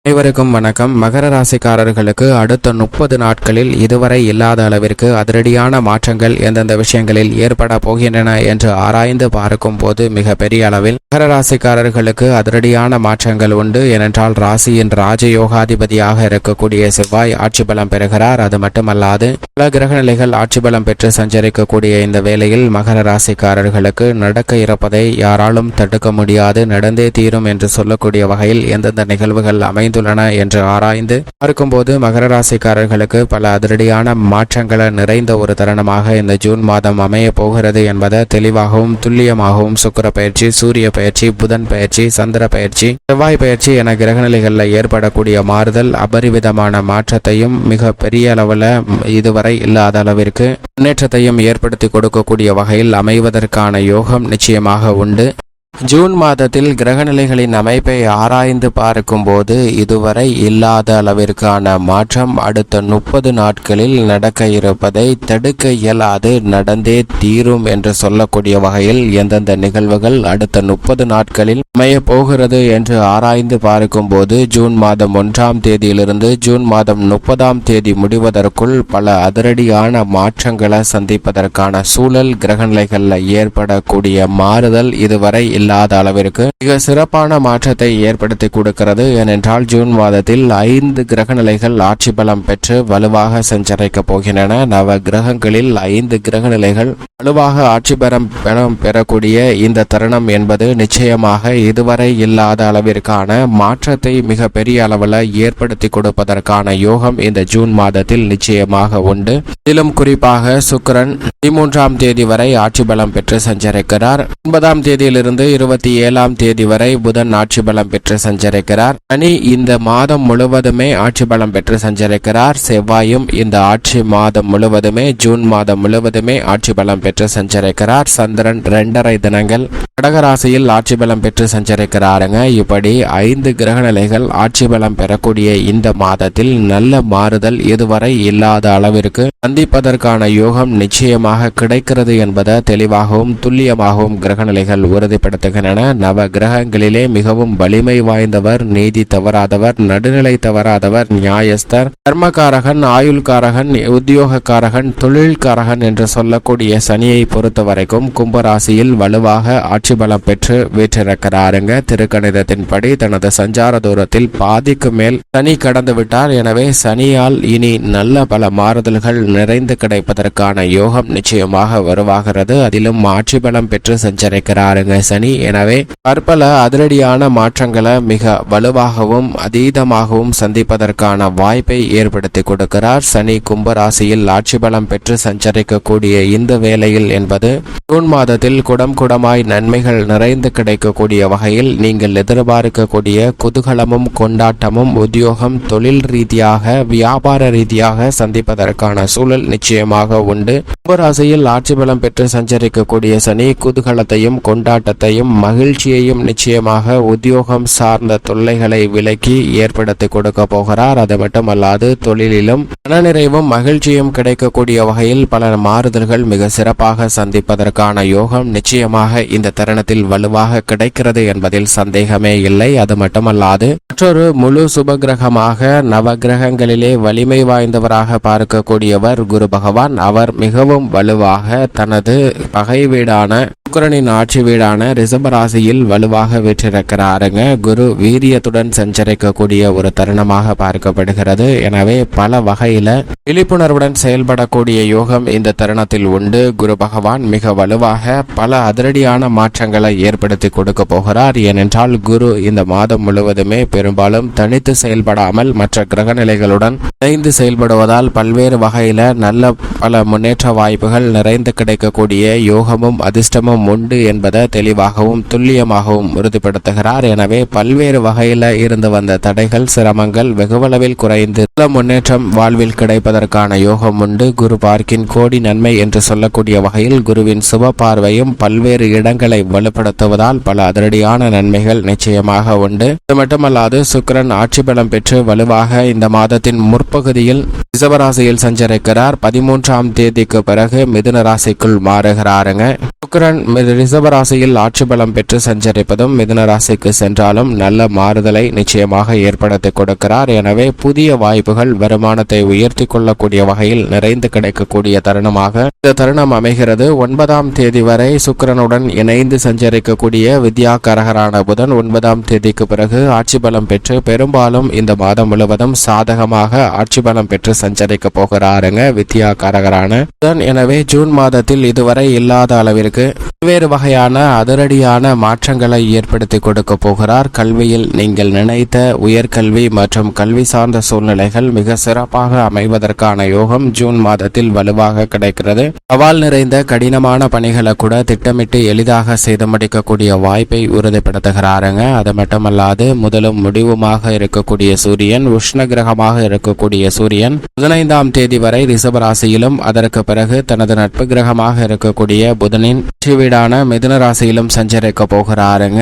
அனைவருக்கும் வணக்கம். மகர ராசிக்காரர்களுக்கு அடுத்த 30 நாட்களில் இதுவரை இல்லாத அளவிற்கு அதிரடியான மாற்றங்கள் எந்தெந்த விஷயங்களில் ஏற்பட போகின்றன என்று ஆராய்ந்து பார்க்கும் போது மிக பெரிய அளவில் மகர ராசிக்காரர்களுக்கு அதிரடியான மாற்றங்கள் உண்டு. ஏனென்றால் ராசியின் ராஜயோகாதிபதியாக இருக்கக்கூடிய செவ்வாய் ஆட்சி பலம் பெறுகிறார். அது மட்டுமல்லாது பல கிரக நிலைகள் ஆட்சி பலம் பெற்று சஞ்சரிக்கக்கூடிய இந்த வேளையில் மகர ராசிக்காரர்களுக்கு நடக்க இருப்பதை யாராலும் தடுக்க முடியாது, நடந்தே தீரும் என்று சொல்லக்கூடிய வகையில் எந்தெந்த நிகழ்வுகள் அமைந்துள்ளன என்று ஆராய்ந்து பார்க்கும்போது மகர ராசிக்காரர்களுக்கு பல அதிரடியான மாற்றங்களை நிறைந்த ஒரு தருணமாக இந்த ஜூன் மாதம் அமைய போகிறது என்பதை தெளிவாகவும் துல்லியமாகவும் சுக்கிர பயிற்சி, சூரிய பயிற்சி, புதன் பயிற்சி, சந்திர பயிற்சி, செவ்வாய் பயிற்சி என கிரகநிலைகளில் ஏற்படக்கூடிய மாறுதல் அபரிவிதமான மாற்றத்தையும் மிக பெரிய அளவில் இதுவரை இல்லாத அளவிற்கு முன்னேற்றத்தையும் ஏற்படுத்தி கொடுக்கக்கூடிய வகையில் அமைவதற்கான யோகம் நிச்சயமாக உண்டு. ஜூன் மாதத்தில் கிரகநிலைகளின் அமைப்பை ஆராய்ந்து பார்க்கும்போது இதுவரை இல்லாத அளவிற்கான மாற்றம் அடுத்த 30 நாட்களில் நடக்க இருப்பதை தடுக்க இயலாது, நடந்தே தீரும் என்று சொல்லக்கூடிய வகையில் எந்தெந்த நிகழ்வுகள் அடுத்த 30 நாட்களில் அமைய போகிறது என்று ஆராய்ந்து பார்க்கும்போது ஜூன் மாதம் 1ஆம் தேதியிலிருந்து ஜூன் மாதம் 30ஆம் தேதி முடிவதற்குள் பல அதிரடியான மாற்றங்களை சந்திப்பதற்கான சூழல் கிரகநிலைகளில் ஏற்படக்கூடிய மாறுதல் இதுவரை இல்லாத அளவிற்கு மிக சிறப்பான மாற்றத்தை ஏற்படுத்தி கொடுக்கிறது. ஏனென்றால் ஜூன் மாதத்தில் 5 கிரகநிலைகள் ஆட்சி பலம் பெற்று வலுவாக சஞ்சரிக்கப் போகின்றன. நவ கிரகங்களில் 5 கிரகநிலைகள் வலுவாக ஆட்சி பலம் பெறக்கூடிய இந்த தருணம் என்பது நிச்சயமாக இதுவரை இல்லாத அளவிற்கான மாற்றத்தை மிக பெரிய அளவில் ஏற்படுத்தி கொடுப்பதற்கான யோகம் இந்த ஜூன் மாதத்தில் நிச்சயமாக உண்டு. இதிலும் குறிப்பாக சுக்கிரன் 13ஆம் தேதி வரை ஆட்சி பலம் பெற்று சஞ்சரிக்கிறார். 9ஆம் தேதியிலிருந்து 27ஆம் தேதி வரை புதன் ஆட்சி பலம் பெற்று சஞ்சரிக்கிறார். சனி இந்த மாதம் முழுவதுமே ஆட்சி பலம் பெற்று சஞ்சரிக்கிறார். செவ்வாயும் இந்த ஆட்சி மாதம் முழுவதுமே ஜூன் மாதம் முழுவதுமே ஆட்சி பலம் பெற்று சஞ்சரிக்கிறார். சந்திரன் 2.5 தினங்கள் கடகராசியில் ஆட்சி பலம் பெற்று சஞ்சரிக்கிறாருங்க. இப்படி 5 கிரகநிலைகள் ஆட்சி பலம் பெறக்கூடிய இந்த மாதத்தில் நல்ல மாறுதல் இதுவரை இல்லாத அளவிற்கு சந்திப்பதற்கான யோகம் நிச்சயமாக கிடைக்கிறது என்பதை தெளிவாகவும் துல்லியமாகவும் கிரகநிலைகள் உறுதிப்படுத்துகின்றன. நவ கிரகங்களிலே மிகவும் வலிமை வாய்ந்தவர், நீதி தவறாதவர், நடுநிலை தவறாதவர், நியாயஸ்தர், கர்மகாரகன், ஆயுள்காரகன், உத்தியோகக்காரகன், தொழில்காரகன் என்று சொல்லக்கூடிய சனியை பொறுத்த வரைக்கும் கும்பராசியில் வலுவாக ஆட்சி பலம் பெற்று வீற்றிருக்கிறாருங்க. திருக்கணிதத்தின்படி தனது சஞ்சார தூரத்தில் பாதிக்கு மேல் சனி கடந்து விட்டார். எனவே சனியால் இனி நல்ல பல மாறுதல்கள் நிறைந்து கிடைப்பதற்கான யோகம் நிச்சயமாக உருவாகிறது. அதிலும் ஆட்சி பலம் பெற்று சஞ்சரிக்கிறாருங்க சனி. எனவே பற்பல அதிரடியான மாற்றங்களை மிக வலுவாகவும் அதீதமாகவும் சந்திப்பதற்கான வாய்ப்பை ஏற்படுத்தி கொடுக்கிறார். சனி கும்பராசியில் ஆட்சி பலம் பெற்று சஞ்சரிக்கக்கூடிய இந்த வேளையில் என்பது ஜூன் மாதத்தில் குடமாய் நன்மைகள் நிறைந்து கிடைக்கக்கூடிய வகையில் நீங்கள் எதிர்பார்க்கக்கூடிய குதூகலமும் கொண்டாட்டமும் உத்தியோகம், தொழில் ரீதியாக, வியாபார ரீதியாக சந்திப்பதற்கான சூழல் நிச்சயமாக உண்டு. கும்பராசியில் ஆட்சி பலம் பெற்று சஞ்சரிக்கக்கூடிய சனி குதூகலத்தையும் கொண்டாட்டத்தையும் மகிழ்ச்சியையும் நிச்சயமாக உத்தியோகம் சார்ந்த தொல்லைகளை விலக்கி ஏற்படுத்தி கொடுக்க போகிறார். அது மட்டுமல்லாது தொழிலிலும் மனநிறைவும் மகிழ்ச்சியும் கிடைக்கக்கூடிய வகையில் பல மாறுதல்கள் மிக சிறப்பாக சந்திப்பதற்கான யோகம் நிச்சயமாக இந்த தருணத்தில் வலுவாக கிடைக்கிறது என்பதில் சந்தேகமே இல்லை. அது மட்டுமல்லாது மற்றொரு முழு சுபகிரகமாக நவகிரகங்களிலே வலிமை வாய்ந்தவராக பார்க்கக்கூடியவர் குரு பகவான். அவர் மிகவும் வலுவாக தனது பகை வீடான சுக்கிரனின் ஆட்சி வீடான ரிஷபராசியில் வலுவாக வீற்றிருக்கிறாருங்க. குரு வீரியத்துடன் சஞ்சரிக்கக்கூடிய ஒரு தருணமாக பார்க்கப்படுகிறது. எனவே பல வகையில விழிப்புணர்வுடன் செயல்படக்கூடிய யோகம் இந்த தருணத்தில் உண்டு. குரு பகவான் மிக வலுவாக பல அதிரடியான மாற்றங்களை ஏற்படுத்தி கொடுக்க போகிறார். ஏனென்றால் குரு இந்த மாதம் முழுவதுமே பெரும்பாலும் தனித்து செயல்படாமல் மற்ற கிரகநிலைகளுடன் இணைந்து செயல்படுவதால் பல்வேறு வகையில நல்ல பல முன்னேற்ற வாய்ப்புகள் நிறைந்து கிடைக்கக்கூடிய யோகமும் அதிர்ஷ்டமும் உண்டு என்பதை தெளிவாகவும் துல்லியமாகவும் உறுதிப்படுத்துகிறார். எனவே பல்வேறு வகையில இருந்து வந்த தடைகள், சிரமங்கள் வெகுவளவில் குறைந்து முன்னேற்றம் வாழ்வில் கிடைப்பதற்கான யோகம் உண்டு. குரு பார்க்கின் கோடி நன்மை என்று சொல்லக்கூடிய வகையில் குருவின் சுப பார்வையும் பல்வேறு இடங்களை வலுப்படுத்துவதால் பல அதிரடியான நன்மைகள் நிச்சயமாக உண்டு. இது மட்டுமல்லாது சுக்கிரன் ஆட்சி பலம் பெற்று வலுவாக இந்த மாதத்தின் முற்பகுதியில் ரிஷபராசியில் சஞ்சரிக்கிறார். 13ஆம் தேதிக்கு பிறகு மிதுன ராசிக்குள் மாறுகிறாருங்க. சுக்கிரன் ரிஷபராசியில் ஆட்சி பலம் பெற்று சஞ்சரிப்பதும் மிதுன ராசிக்கு சென்றாலும் நல்ல மாறுதலை நிச்சயமாக ஏற்படுத்தி கொடுக்கிறார். எனவே புதிய வாய்ப்புகள் வருமானத்தை உயர்த்தி கொள்ளக்கூடிய வகையில் நிறைந்து கிடைக்கக்கூடிய தருணமாக இந்த தருணம் அமைகிறது. 9ஆம் தேதி வரை சுக்கிரனுடன் இணைந்து சஞ்சரிக்கக்கூடிய வித்யாகாரகரான புதன் 9ஆம் தேதிக்கு பிறகு ஆட்சி பலம் பெற்று பெரும்பாலும் இந்த மாதம் முழுவதும் சாதகமாக ஆட்சி பலம் பெற்று சஞ்சரிக்க போகிறாருங்க வித்யாகாரகரான புதன். எனவே ஜூன் மாதத்தில் இதுவரை இல்லாத அளவிற்கு பல்வேறு வகையான அதிரடியான மாற்றங்களை ஏற்படுத்தி கொடுக்க போகிறார். கல்வியில் நீங்கள் நினைத்த உயர்கல்வி மற்றும் கல்வி சார்ந்த சூழ்நிலைகள் மிக சிறப்பாக அமைவதற்கான யோகம் ஜூன் மாதத்தில் வலுவாக கிடைக்கிறது. சவால் நிறைந்த கடினமான பணிகளை கூட திட்டமிட்டு எளிதாக செய்து முடிக்கக்கூடிய வாய்ப்பை உறுதிப்படுத்துகிறாருங்க. அது மட்டுமல்லாது முதலும் முடிவுமாக இருக்கக்கூடிய சூரியன், உஷ்ண கிரகமாக இருக்கக்கூடிய சூரியன் 15ஆம் தேதி வரை ரிஷபராசியிலும் அதற்கு பிறகு தனது நட்பு கிரகமாக இருக்கக்கூடிய புதனின் வீடான மிதுன ராசியிலும் சஞ்சரிக்க போகிறாருங்க.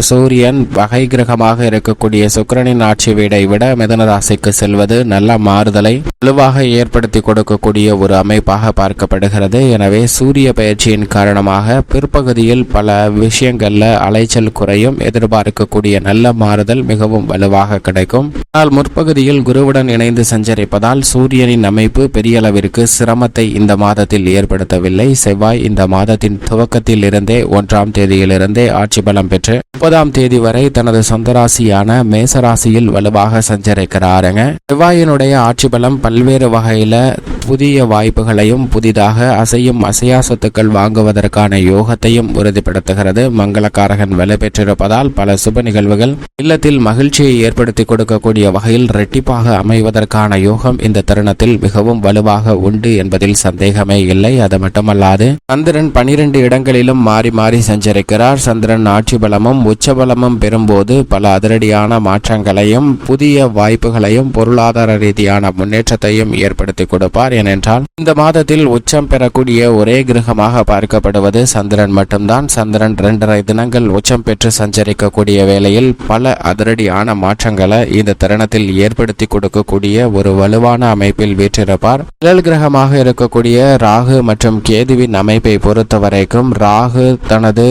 சூரியன் வகை கிரகமாக இருக்கக்கூடிய சுக்கிரனின் ஆட்சி வீடை விட மிதுன ராசிக்கு செல்வது நல்ல மாறுதலை வலுவாக ஏற்படுத்தி கொடுக்கக்கூடிய ஒரு அமைப்பாக பார்க்கப்படுகிறது. எனவே சூரிய பயிற்சியின் காரணமாக பிற்பகுதியில் பல விஷயங்கள்ல அலைச்சல் குறையும், எதிர்பார்க்கக்கூடிய நல்ல மாறுதல் மிகவும் வலுவாக கிடைக்கும். ஆனால் முற்பகுதியில் குருவுடன் இணைந்து சஞ்சரிப்பதால் சூரியனின் அமைப்பு பெரிய அளவிற்கு சிரமத்தை இந்த மாதத்தில் ஏற்படுத்தவில்லை. செவ்வாய் இந்த மாதத்தின் துவக்கத்தில் இருந்தே 1ஆம் தேதியிலிருந்தே ஆட்சி பலம் பெற்று 30ஆம் தேதி வரை தனது சொந்த ராசியான மேசராசியில் வலுவாக சஞ்சரிக்கிறாருங்க. செவ்வாயினுடைய ஆட்சி பலம் பல்வேறு வகையில புதிய வாய்ப்புகளையும் புதிதாக அசையும் அசையா சொத்துக்கள் வாங்குவதற்கான யோகத்தையும் உறுதிப்படுத்துகிறது. மங்களக்காரகன் வலு பெற்றிருப்பதால் பல சுப நிகழ்வுகள் இல்லத்தில் மகிழ்ச்சியை ஏற்படுத்தி கொடுக்கக்கூடிய வகையில் இரட்டிப்பாக அமைவதற்கான யோகம் இந்த தருணத்தில் மிகவும் வலுவாக உண்டு என்பதில் சந்தேகமே இல்லை. அது மட்டுமல்லாது சந்திரன் 12 இடங்களிலும் மாறி மாறி சஞ்சரிக்கிறார். சந்திரன் ஆட்சி பலமும் உச்சபலமும் பெறும்போது பல அதிரடியான மாற்றங்களையும் புதிய வாய்ப்புகளையும் பொருளாதார ரீதியான முன்னேற்றத்தையும் ஏற்படுத்தி கொடுப்பார். ஏனென்றால் இந்த மாதத்தில் உச்சம் பெறக்கூடிய ஒரே கிரகமாக பார்க்கப்படுவது சந்திரன் மட்டும்தான். சந்திரன் 2.5 தினங்கள் உச்சம் பெற்று சஞ்சரிக்கக்கூடிய வேளையில் பல அதிரடியான மாற்றங்களை இந்த தருணத்தில் ஏற்படுத்தி கொடுக்கக்கூடிய ஒரு வலுவான அமைப்பில் வீற்றிருப்பார். நிழல் கிரகமாக இருக்கக்கூடிய ராகு மற்றும் கேதுவின் அமைப்பை பொறுத்த வரைக்கும் ராகு தனது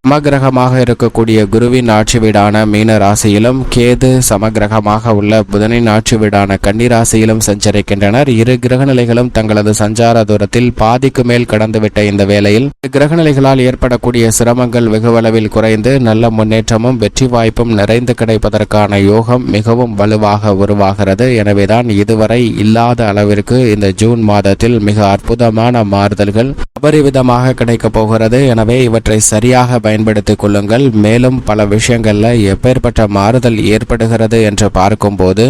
சமகிரகமாக இருக்கக்கூடிய குருவின் ஆட்சி வீடான மீன ராசியிலும் கேது சமகிரகமாக உள்ள புதனின் ஆட்சி வீடான கன்னி ராசியிலும் சஞ்சரிக்கின்றனர். இரு கிரகநிலைகளும் தங்களது சஞ்சார தூரத்தில் பாதிக்கு மேல் கடந்துவிட்ட இந்த வேளையில் கிரகநிலைகளால் ஏற்படக்கூடிய சிரமங்கள் வெகுவளவில் குறைந்து நல்ல முன்னேற்றமும் வெற்றி வாய்ப்பும் நிறைந்து கிடைப்பதற்கான யோகம் மிகவும் வலுவாக உருவாகிறது. எனவேதான் இதுவரை இல்லாத அளவிற்கு இந்த ஜூன் மாதத்தில் மிக அற்புதமான மாறுதல்கள் அபரிவிதமாக கிடைக்கப் போகிறது. எனவே இவற்றை சரியாக பயன்படுத்திக் கொள்ளுங்கள். மேலும் பல விஷயங்கள்ல எப்பேற்பட்ட மாறுதல் ஏற்படுகிறது என்று பார்க்கும்போது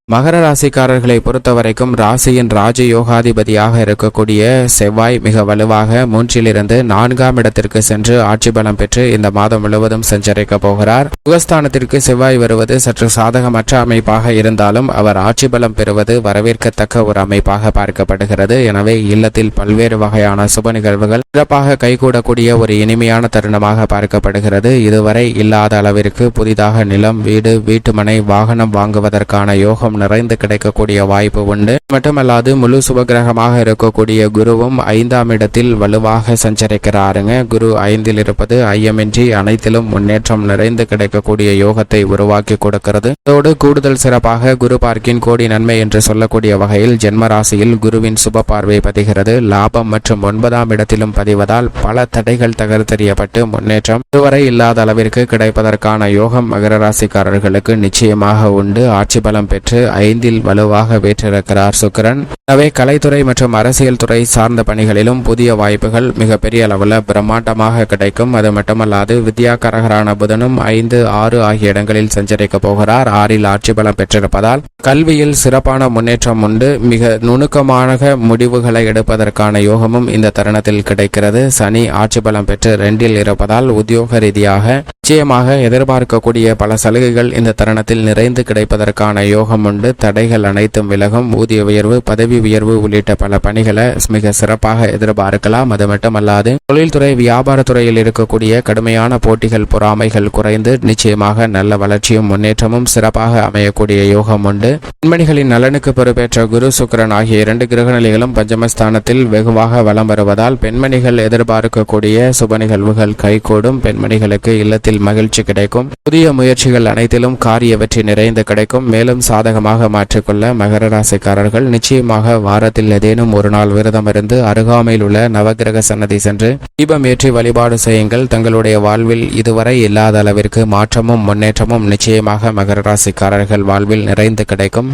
மகர ராசிக்காரர்களை பொறுத்தவரைக்கும் ராசியின் ராஜயோகாதிபதியாக இருக்கக்கூடிய செவ்வாய் மிக வலுவாக 3லிருந்து 4ஆம் இடத்திற்கு சென்று ஆட்சி பலம் பெற்று இந்த மாதம் முழுவதும் சஞ்சரிக்க போகிறார். சுகஸ்தானத்திற்கு செவ்வாய் வருவது சற்று சாதகமற்ற அமைப்பாக இருந்தாலும் அவர் ஆட்சி பலம் பெறுவது வரவேற்கத்தக்க ஒரு அமைப்பாக பார்க்கப்படுகிறது. எனவே இல்லத்தில் பல்வேறு வகையான சுப நிகழ்வுகள் சிறப்பாக கைகூடக்கூடிய ஒரு இனிமையான தருணமாக பார்க்கப்படுகிறது. இதுவரை இல்லாத அளவிற்கு புதிதாக நிலம், வீடு, வீட்டுமனை, வாகனம் வாங்குவதற்கான யோகம் நிறைந்து கிடைக்கக்கூடிய வாய்ப்பு உண்டு. மட்டுமல்லாது முழு சுபகிரகமாக இருக்கக்கூடிய குருவும் 5ஆம் இடத்தில் வலுவாக சஞ்சரிக்கிறாருங்க. குரு 5இல் இருப்பது ஐயமின்றி அனைத்திலும் முன்னேற்றம் நிறைந்து கிடைக்கக்கூடிய யோகத்தை உருவாக்கி கொடுக்கிறது. அதோடு கூடுதல் சிறப்பாக குரு பார்க்கின் கோடி நன்மை என்று சொல்லக்கூடிய வகையில் ஜென்ம ராசியில் குருவின் சுப பார்வை பதிகிறது. லாபம் மற்றும் 9ஆம் இடத்திலும் பதிவதால் பல தடைகள் தகர்த்தெறியப்பட்டு முன்னேற்றம் இதுவரை இல்லாத அளவிற்கு கிடைப்பதற்கான யோகம் மகர ராசிக்காரர்களுக்கு நிச்சயமாக உண்டு. ஆட்சி பலம் பெற்று 5இல் வலுவாக வீற்றிருக்கிறார் சுக்கிரன். எனவே கலைத்துறை மற்றும் அரசியல் துறை சார்ந்த பணிகளிலும் புதிய வாய்ப்புகள் மிகப்பெரிய அளவில் பிரம்மாண்டமாக கிடைக்கும். அது மட்டுமல்லாது வித்யாகாரகரான புதனும் 5, 6 ஆகிய இடங்களில் சஞ்சரிக்க போகிறார். 6இல் ஆட்சி பலம் பெற்றிருப்பதால் கல்வியில் சிறப்பான முன்னேற்றம் உண்டு. மிக நுணுக்கமான முடிவுகளை எடுப்பதற்கான யோகமும் இந்த தருணத்தில் கிடைக்கிறது. சனி ஆட்சி பலம் பெற்று 2இல் இருப்பதால் உத்தியோக ரீதியாக நிச்சயமாக எதிர்பார்க்கக்கூடிய பல சலுகைகள் இந்த தருணத்தில் நிறைந்து கிடைப்பதற்கான யோகம் உண்டு. தடைகள் அனைத்தும் விலகும். ஊதிய உயர்வு, பதவி பதவி உயர்வு உள்ளிட்ட பல பணிகளை மிக சிறப்பாக எதிர்பார்க்கலாம். அது மட்டுமல்லாது தொழில்துறை வியாபாரத்துறையில் இருக்கக்கூடிய கடுமையான போட்டிகள் பொறாமைகள் குறைந்து நிச்சயமாக நல்ல வளர்ச்சியும் முன்னேற்றமும் சிறப்பாக அமையக்கூடிய யோகம் உண்டு. பெண்மணிகளின் நலனுக்கு பொறுப்பேற்ற குரு சுக்கிரன் ஆகிய 2 கிரகநிலைகளும் பஞ்சமஸ்தானத்தில் வெகுவாக வலம் வருவதால் பெண்மணிகள் எதிர்பார்க்கக்கூடிய சுப நிகழ்வுகள் கைகூடும். பெண்மணிகளுக்கு இல்லத்தில் மகிழ்ச்சி கிடைக்கும். புதிய முயற்சிகள் அனைத்திலும் காரிய வெற்றி நிறைந்து கிடைக்கும். மேலும் சாதகமாக மாற்றிக்கொள்ள மகர ராசிக்காரர்கள் நிச்சயமாக வாரத்தில் ஏதேனும் ஒரு நாள் விரதம் இருந்து அருகாமையில் உள்ள நவகிரக சன்னதி சென்று தீபம் ஏற்றி வழிபாடு செய்யுங்கள். தங்களுடைய வாழ்வில் இதுவரை இல்லாத அளவிற்கு மாற்றமும் முன்னேற்றமும் நிச்சயமாக மகர ராசிக்காரர்கள் வாழ்வில் நிறைந்து கிடைக்கும்.